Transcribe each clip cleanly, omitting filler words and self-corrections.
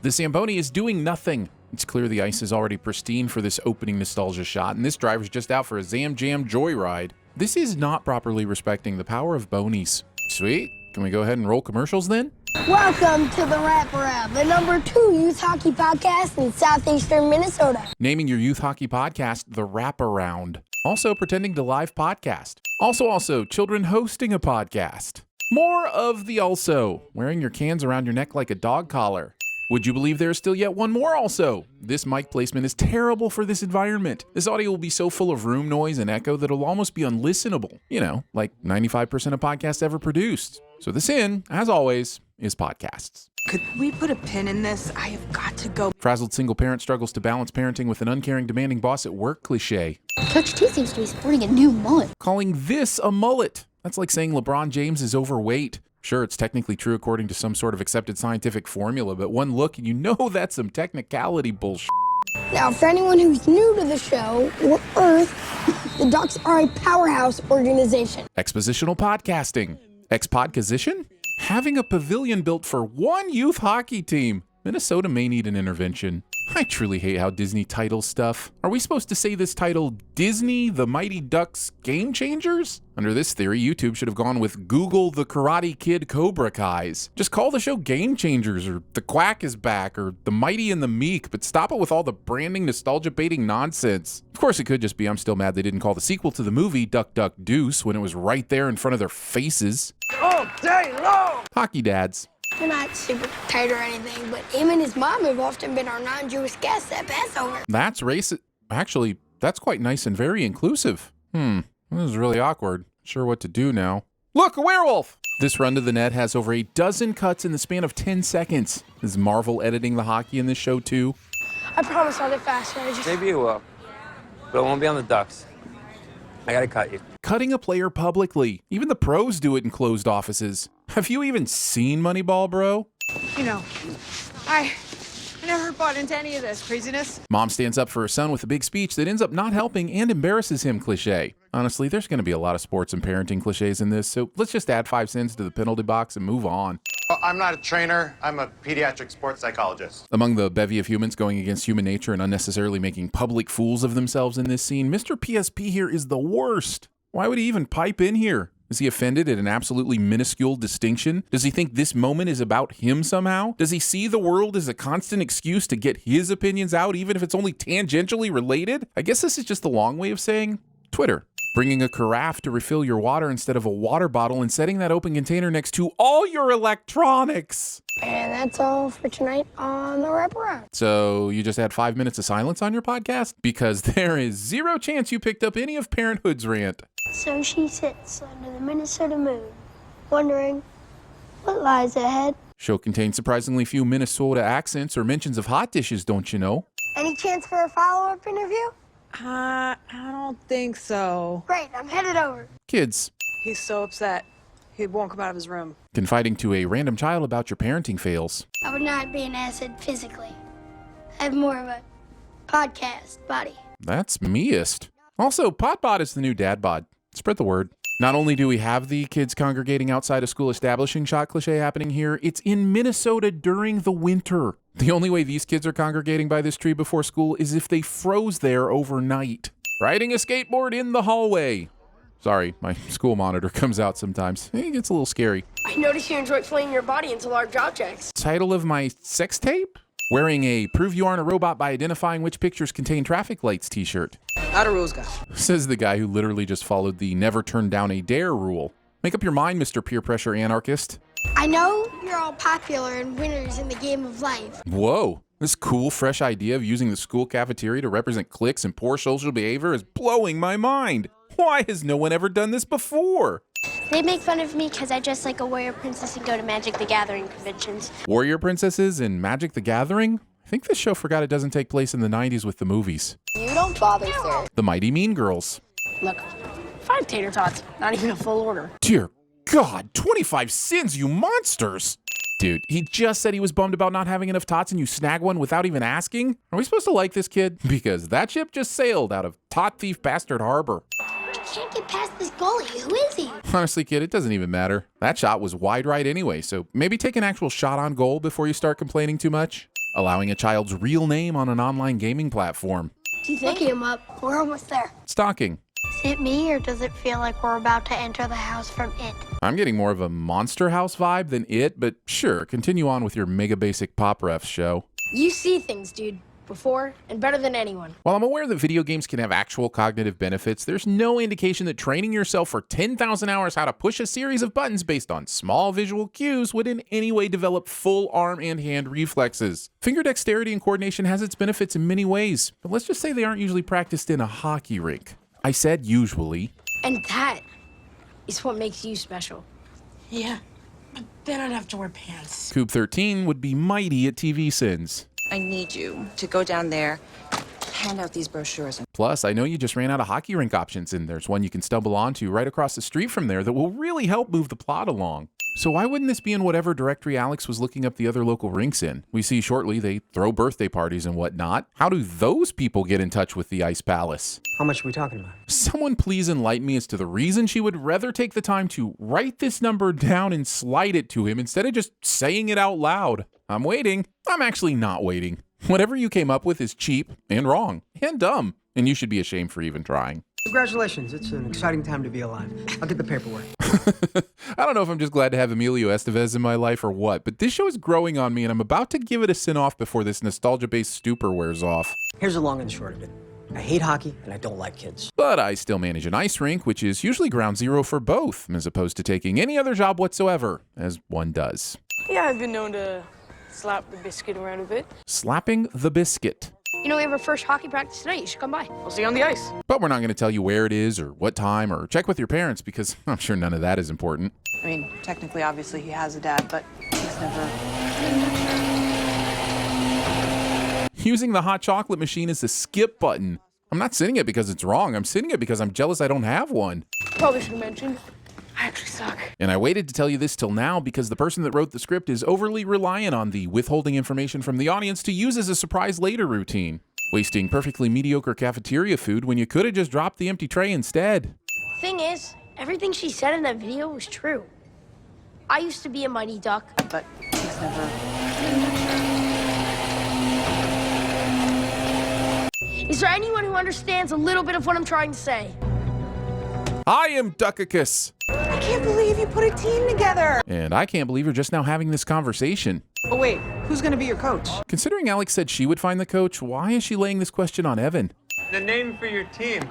The Zamboni is doing nothing. It's clear the ice is already pristine for this opening nostalgia shot, and this driver's just out for a Zam Jam joyride. This is not properly respecting the power of bonies. Sweet. Can we go ahead and roll commercials then? Welcome to the Wraparound, the #2 youth hockey podcast in southeastern Minnesota. Naming your youth hockey podcast The Wraparound. Also pretending to live podcast. Also, children hosting a podcast. More of the also. Wearing your cans around your neck like a dog collar. Would you believe there is still yet one more also? This mic placement is terrible for this environment. This audio will be so full of room noise and echo that it'll almost be unlistenable. You know, like 95% of podcasts ever produced. So the sin, as always, is podcasts. Could we put a pin in this? I have got to go. Frazzled single parent struggles to balance parenting with an uncaring, demanding boss at work cliche. Coach T seems to be sporting a new mullet. Calling this a mullet. That's like saying LeBron James is overweight. Sure, it's technically true according to some sort of accepted scientific formula, but one look and you know that's some technicality bullshit. Now, for anyone who's new to the show or Earth, the Ducks are a powerhouse organization. Expositional podcasting. Expodposition? Having a pavilion built for one youth hockey team. Minnesota may need an intervention. I truly hate how Disney titles stuff. Are we supposed to say this title Disney the Mighty Ducks Game Changers? Under this theory, YouTube should have gone with Google the Karate Kid Cobra Kai's. Just call the show Game Changers, or The Quack is Back, or The Mighty and the Meek, but stop it with all the branding, nostalgia-baiting nonsense. Of course, it could just be I'm still mad they didn't call the sequel to the movie Duck Duck Deuce when it was right there in front of their faces. All day long! Hockey dads. We're not super tight or anything, but him and his mom have often been our non-Jewish guests at Passover. That's racist. Actually, that's quite nice and very inclusive. This is really awkward. Sure what to do now. Look, a werewolf! This run to the net has over a dozen cuts in the span of 10 seconds. Is Marvel editing the hockey in this show too? I promise I'll get faster. Maybe you will, but it won't be on the Ducks. I gotta cut you. Cutting a player publicly. Even the pros do it in closed offices. Have you even seen Moneyball, bro? You know, I never bought into any of this craziness. Mom stands up for her son with a big speech that ends up not helping and embarrasses him cliche. Honestly, there's going to be a lot of sports and parenting cliches in this, so let's just add 5 cents to the penalty box and move on. I'm not a trainer. I'm a pediatric sports psychologist. Among the bevy of humans going against human nature and unnecessarily making public fools of themselves in this scene, Mr. PSP here is the worst. Why would he even pipe in here? Is he offended at an absolutely minuscule distinction? Does he think this moment is about him somehow? Does he see the world as a constant excuse to get his opinions out, even if it's only tangentially related? I guess this is just a long way of saying Twitter. Bringing a carafe to refill your water instead of a water bottle and setting that open container next to all your electronics. And that's all for tonight on the Wraparound. So you just had 5 minutes of silence on your podcast? Because there is zero chance you picked up any of Parenthood's rant. So she sits under the Minnesota moon, wondering what lies ahead. Show contains surprisingly few Minnesota accents or mentions of hot dishes, don't you know? Any chance for a follow-up interview? I don't think so. Great, I'm headed over. Kids. He's so upset. He won't come out of his room. Confiding to a random child about your parenting fails. I would not be an acid physically. I have more of a podcast body. That's meist. Also, Potbot is the new dad bod. Spread the word. Not only do we have the kids congregating outside a school establishing shot cliche happening here, it's in Minnesota during the winter. The only way these kids are congregating by this tree before school is if they froze there overnight. Riding a skateboard in the hallway. Sorry, my school monitor comes out sometimes. It gets a little scary. I notice you enjoy flinging your body into large objects. Title of my sex tape? Wearing a Prove You Aren't a Robot by Identifying Which Pictures Contain Traffic Lights t-shirt. How do rules go? Says the guy who literally just followed the never turn down a dare rule. Make up your mind, Mr. Peer Pressure Anarchist. I know you're all popular and winners in the game of life. Whoa, this cool, fresh idea of using the school cafeteria to represent cliques and poor social behavior is blowing my mind. Why has no one ever done this before? They make fun of me because I dress like a warrior princess and go to Magic the Gathering conventions. Warrior princesses and Magic the Gathering? I think this show forgot it doesn't take place in the 90s with the movies. You don't bother, sir. The Mighty Mean Girls. Look, 5 tater tots, not even a full order. Dear God, 25 sins, you monsters! Dude, he just said he was bummed about not having enough tots and you snag one without even asking? Are we supposed to like this kid? Because that ship just sailed out of Tot Thief Bastard Harbor. I can't get past this goalie. Who is he? Honestly, kid, it doesn't even matter. That shot was wide right anyway, so maybe take an actual shot on goal before you start complaining too much. allowing a child's real name on an online gaming platform. Do you think? Looking him up. We're almost there. Stalking. Is it me, or does it feel like we're about to enter the house from It? I'm getting more of a Monster House vibe than It, but sure, continue on with your mega basic pop refs show. You see things, dude. Before and better than anyone. While I'm aware that video games can have actual cognitive benefits, there's no indication that training yourself for 10,000 hours how to push a series of buttons based on small visual cues would in any way develop full arm and hand reflexes. Finger dexterity and coordination has its benefits in many ways, but let's just say they aren't usually practiced in a hockey rink. I said usually. And that is what makes you special. Yeah, but then I'd have to wear pants. Coop 13 would be mighty at TVSins. I need you to go down there, hand out these brochures. Plus, I know you just ran out of hockey rink options, and there's one you can stumble onto right across the street from there that will really help move the plot along. So why wouldn't this be in whatever directory Alex was looking up the other local rinks in? We see shortly they throw birthday parties and whatnot. How do those people get in touch with the Ice Palace? How much are we talking about? Someone please enlighten me as to the reason she would rather take the time to write this number down and slide it to him instead of just saying it out loud. I'm waiting. I'm actually not waiting. Whatever you came up with is cheap and wrong and dumb, and you should be ashamed for even trying. Congratulations, it's an exciting time to be alive. I'll get the paperwork. I don't know if I'm just glad to have Emilio Estevez in my life or what, but this show is growing on me and I'm about to give it a sin-off before this nostalgia-based stupor wears off. Here's the long and short of it. I hate hockey and I don't like kids. But I still manage an ice rink, which is usually ground zero for both, as opposed to taking any other job whatsoever, as one does. Yeah, I've been known to slap the biscuit around a bit. Slapping the biscuit. You know, we have our first hockey practice tonight. You should come by. I'll see you on the ice. But we're not going to tell you where it is or what time or check with your parents because I'm sure none of that is important. I mean, technically, obviously, he has a dad, but he's never... Using the hot chocolate machine as the skip button. I'm not sitting it because it's wrong. I'm sitting it because I'm jealous I don't have one. Probably should have mentioned. I actually suck. And I waited to tell you this till now because the person that wrote the script is overly reliant on the withholding information from the audience to use as a surprise later routine, wasting perfectly mediocre cafeteria food when you could have just dropped the empty tray instead. Thing is, everything she said in that video was true. I used to be a Mighty Duck, But he's never... Is there anyone who understands a little bit of what I'm trying to say? I am Duckicus. I can't believe you put a team together! And I can't believe you're just now having this conversation. Oh, wait, who's gonna be your coach? Considering Alex said she would find the coach, why is she laying this question on Evan? The name for your team.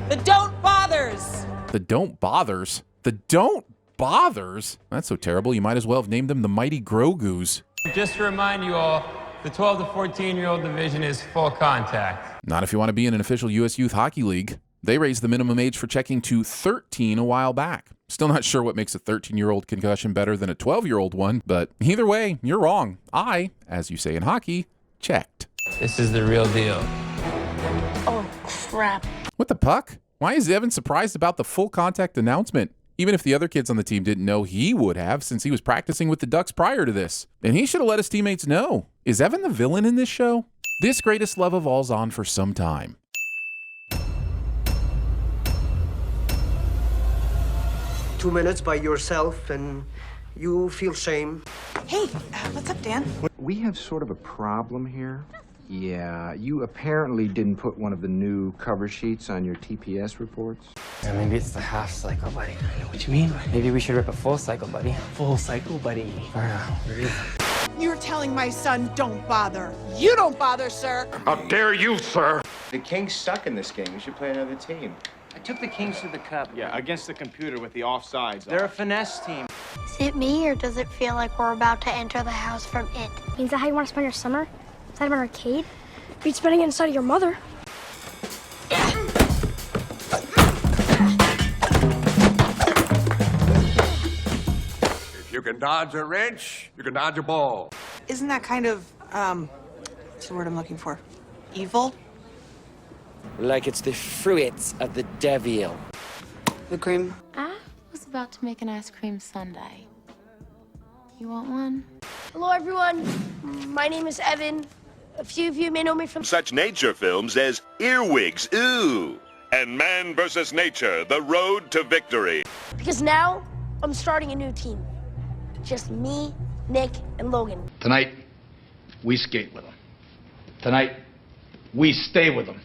The Don't Bothers! The Don't Bothers? The Don't Bothers? That's so terrible, you might as well have named them the Mighty Grogu's. Just to remind you all, the 12 to 14-year-old division is full contact. Not if you want to be in an official U.S. Youth Hockey League. They raised the minimum age for checking to 13 a while back. Still not sure what makes a 13-year-old concussion better than a 12-year-old one, but either way, you're wrong. I, as you say in hockey, checked. This is the real deal. Oh, crap. What the puck? Why is Evan surprised about the full contact announcement? Even if the other kids on the team didn't know, he would have since he was practicing with the Ducks prior to this. And he should have let his teammates know. Is Evan the villain in this show? This greatest love of all's on for some time. 2 minutes by yourself and you feel shame. Hey, what's up, Dan? We have sort of a problem here. Yeah, you apparently didn't put one of the new cover sheets on your TPS reports. Yeah, maybe it's the half cycle, buddy. I know what you mean. Maybe we should rip a full cycle, buddy. Full cycle, buddy. You're telling my son don't bother. You don't bother, sir. How dare you, sir? The Kings suck in this game. You should play another team. I took the Kings to the cup. Yeah, against the computer with the offsides. They're a finesse team. Is it me, or does it feel like we're about to enter the house from It? Is that how you want to spend your summer? Inside of an arcade? You'd spending it inside of your mother. If you can dodge a wrench, you can dodge a ball. Isn't that kind of, what's the word I'm looking for? Evil? Like it's the fruits of the devil. The cream? I was about to make an ice cream sundae. You want one? Hello, everyone. My name is Evan. A few of you may know me from such nature films as Earwigs, Ooh, and Man vs. Nature, The Road to Victory. Because now I'm starting a new team. Just me, Nick, and Logan. Tonight, we skate with them. Tonight, we stay with them.